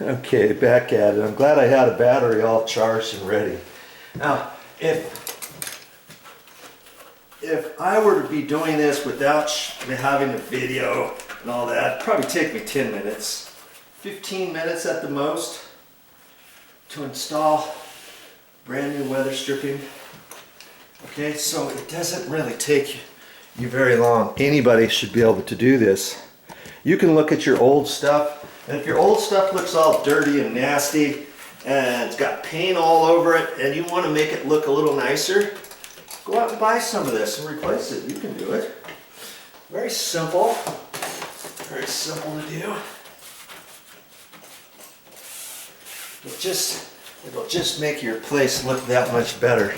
Okay, back at it. I'm glad I had a battery all charged and ready. Now, if I were to be doing this without having a video and all that, it'd probably take me 10 minutes, 15 minutes at the most to install brand new weather stripping. Okay, so it doesn't really take you very long. Anybody should be able to do this. You can look at your old stuff, and if your old stuff looks all dirty and nasty and it's got paint all over it and you want to make it look a little nicer, go out and buy some of this and replace it. You can do it. Very simple to do. It'll just make your place look that much better.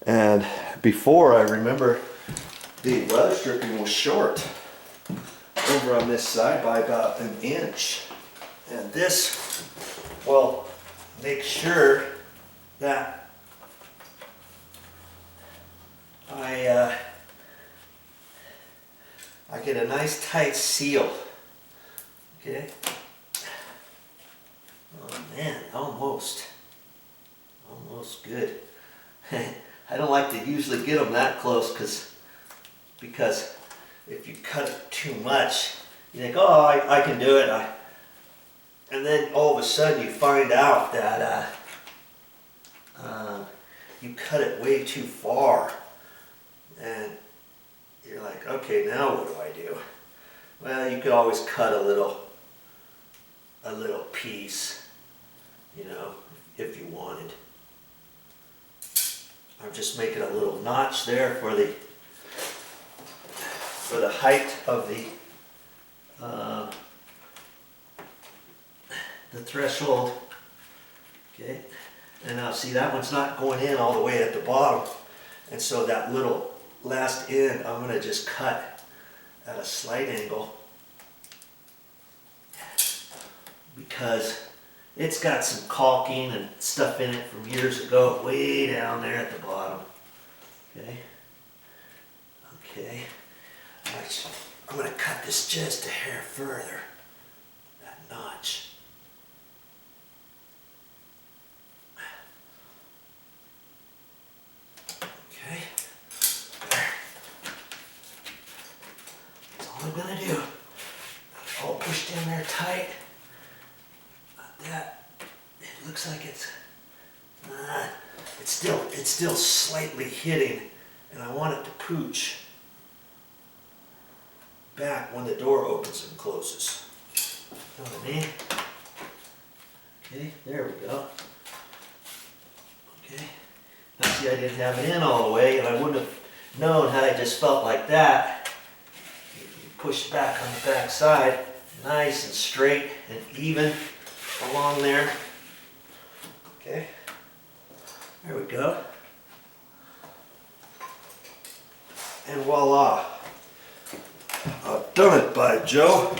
And before, I remember the weather stripping was short over on this side by about an inch, and this will make sure that I get a nice tight seal. Okay. Oh man, almost good. I don't like to usually get them that close because if you cut it too much, you think, oh, I can do it. And then all of a sudden you find out that you cut it way too far. And you're like, okay, now what do I do? Well, you could always cut a little piece, you know, if you wanted. I'm just making a little notch there for the height of the threshold. Okay, and now see, that one's not going in all the way at the bottom, and so that little last end I'm going to just cut at a slight angle because it's got some caulking and stuff in it from years ago, way down there at the bottom. Okay. I'm going to cut this just a hair further, that notch. Okay, there. That's all I'm going to do. All pushed in there tight. Like that. It looks like it's still slightly hitting, and I want it to pooch back when the door opens and closes. You know what I mean? Okay, there we go. Okay. Now see, I didn't have it in all the way, and I wouldn't have known had I just felt like that. You push back on the back side, nice and straight and even along there. Okay. There we go. And voila. I've done it, by Joe.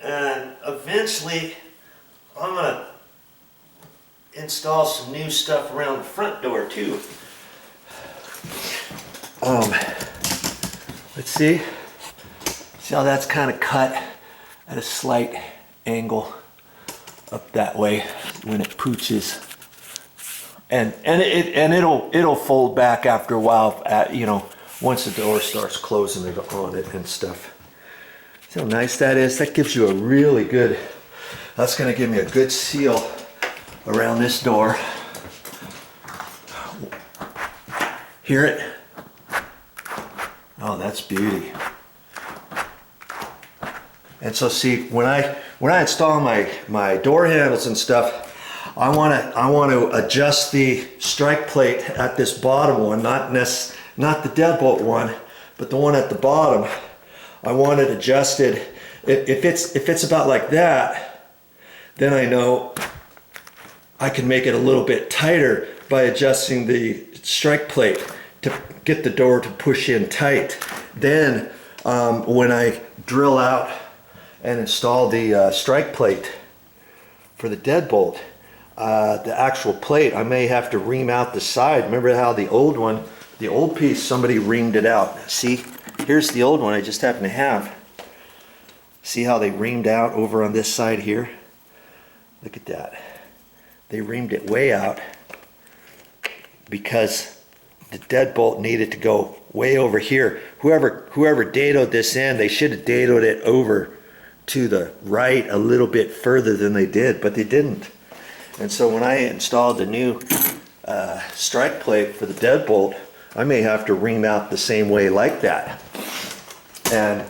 And eventually, I'm going to install some new stuff around the front door too. Let's see. See how that's kind of cut at a slight angle up that way when it pooches. And it'll fold back after a while, once the door starts closing it on it and stuff. See how nice that is? That gives you a really good, that's going to give me a good seal around this door. Hear it? Oh, that's beauty. And so see, when I install my door handles and stuff, I want to adjust the strike plate at this bottom one, not the deadbolt one, but the one at the bottom. I want it adjusted. If it's about like that, then I know I can make it a little bit tighter by adjusting the strike plate to get the door to push in tight. Then when I drill out and install the strike plate for the deadbolt, the actual plate, I may have to ream out the side. Remember how the old piece, somebody reamed it out. See, here's the old one I just happen to have. See how they reamed out over on this side here? Look at that. They reamed it way out because the deadbolt needed to go way over here. Whoever dadoed this in, they should have dadoed it over to the right a little bit further than they did, but they didn't. And so when I installed the new strike plate for the deadbolt, I may have to ream out the same way like that. And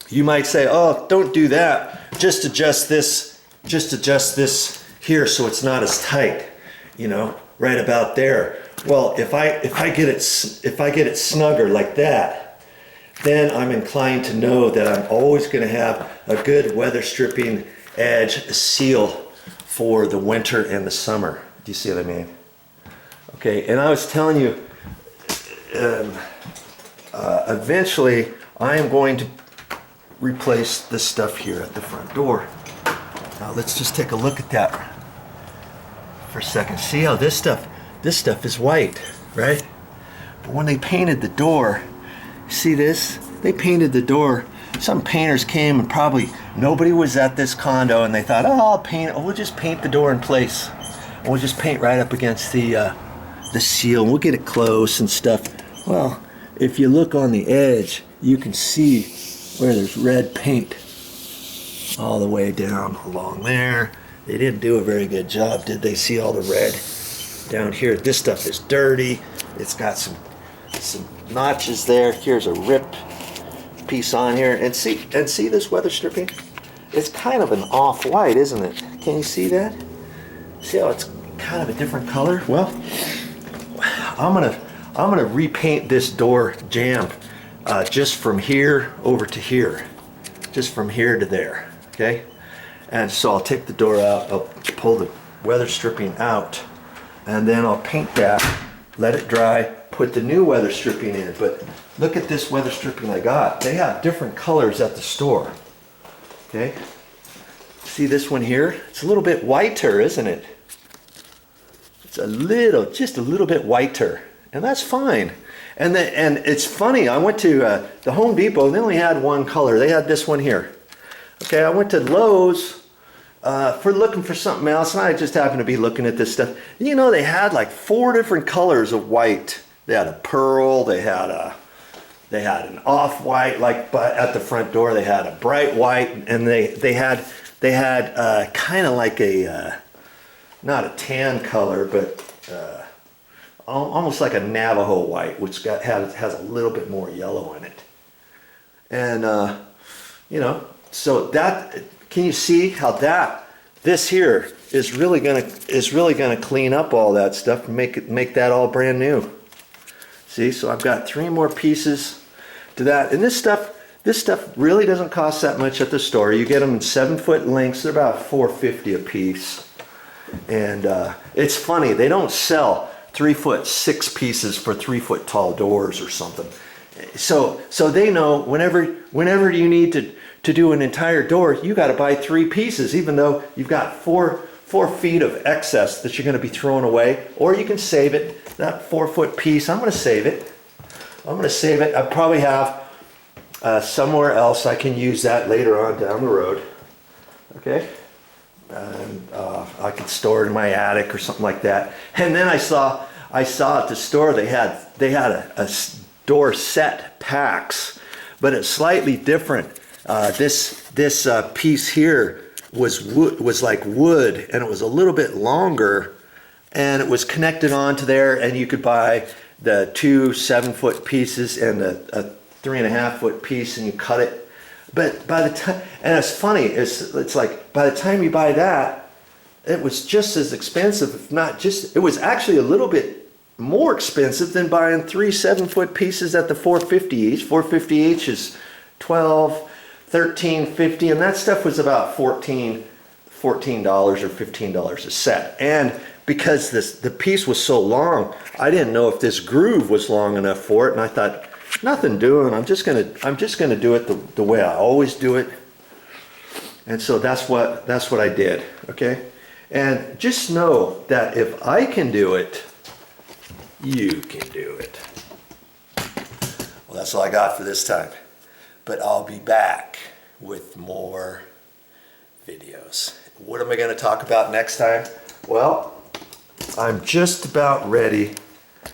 you might say, oh, don't do that. Just adjust this here so it's not as tight, you know, right about there. Well, if I get it snugger like that, then I'm inclined to know that I'm always going to have a good weather stripping edge seal for the winter and the summer. Do you see what I mean? Okay, and I was telling you, eventually I am going to replace this stuff here at the front door. Now let's just take a look at that for a second. See how this stuff is white, right? But when they painted the door, see this? They painted the door. Some painters came and probably nobody was at this condo and they thought, oh, I'll paint it. We'll just paint the door in place. We'll just paint right up against the seal. We'll get it close and stuff. Well, if you look on the edge, you can see where there's red paint all the way down along there. They didn't do a very good job, did they? See all the red down here? This stuff is dirty. It's got some notches there. Here's a rip piece on here, and see this weather stripping? It's kind of an off-white, isn't it? Can you see that? See how it's kind of a different color? Well, I'm gonna repaint this door jamb just from here over to here, just from here to there. Okay, and so I'll take the door out, I'll pull the weather stripping out, and then I'll paint that, let it dry, put the new weather stripping in. But look at this weather stripping I got. They have different colors at the store. Okay, see this one here? It's a little bit whiter, isn't it? It's just a little bit whiter, and that's fine. And it's funny, I went to the Home Depot, and they only had one color. They had this one here. Okay, I went to Lowe's for looking for something else, and I just happened to be looking at this stuff. And you know, they had like 4 different colors of white. They had a pearl, they had an off-white, like at the front door. They had a bright white, and they had kind of like a not a tan color, but almost like a Navajo white, which has a little bit more yellow in it. And you know, so that, can you see how this here is really gonna clean up all that stuff and make that all brand new. See, so I've got 3 more pieces to that, and this stuff really doesn't cost that much at the store. You get them in 7-foot lengths. They're about $4.50 a piece. And it's funny, they don't sell 3-foot 6 pieces for 3-foot tall doors or something. So they know whenever you need to do an entire door, you got to buy 3 pieces, even though you've got 4 feet of excess that you're going to be throwing away. Or you can save it. That 4-foot piece, I'm going to save it. I probably have somewhere else I can use that later on down the road. Okay. And I could store it in my attic or something like that. And then I saw at the store they had a door set packs, but it's slightly different. This piece here was like wood, and it was a little bit longer, and it was connected onto there, and you could buy the 2 7-foot pieces and a 3.5-foot piece, and you cut it. But by the time, and it's funny, it's like by the time you buy that, it was just as expensive, if not just, it was actually a little bit more expensive than buying 3 7-foot pieces at the $4.50 each. $4.50 each is $12, $13.50, and that stuff was about $14 or $15 a set. And because the piece was so long, I didn't know if this groove was long enough for it, and I thought, nothing doing. I'm just gonna do it the way I always do it. And so that's what I did. Okay, and just know that if I can do it, you can do it. Well, that's all I got for this time. But I'll be back with more videos. What am I going to talk about next time? Well, I'm just about ready.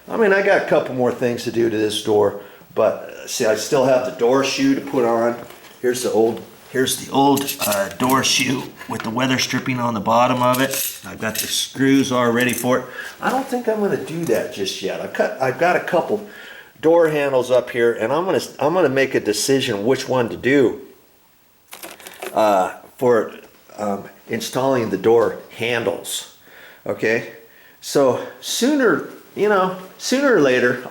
I mean, I got a couple more things to do to this door, but see, I still have the door shoe to put on. Here's the old door shoe with the weather stripping on the bottom of it. I've got the screws all ready for it. I don't think I'm going to do that just yet. I've got a couple door handles up here, and I'm gonna make a decision which one to do for installing the door handles. Okay, so sooner or later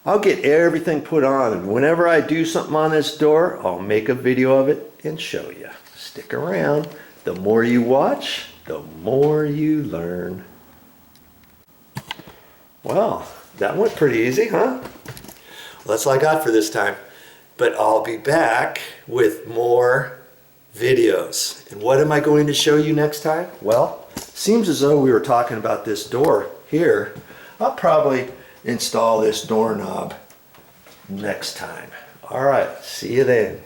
I'll get everything put on, and whenever I do something on this door, I'll make a video of it and show you. Stick around. The more you watch, the more you learn. Well, that went pretty easy, huh? Well, that's all I got for this time. But I'll be back with more videos. And what am I going to show you next time? Well, seems as though we were talking about this door here. I'll probably install this doorknob next time. All right, see you then.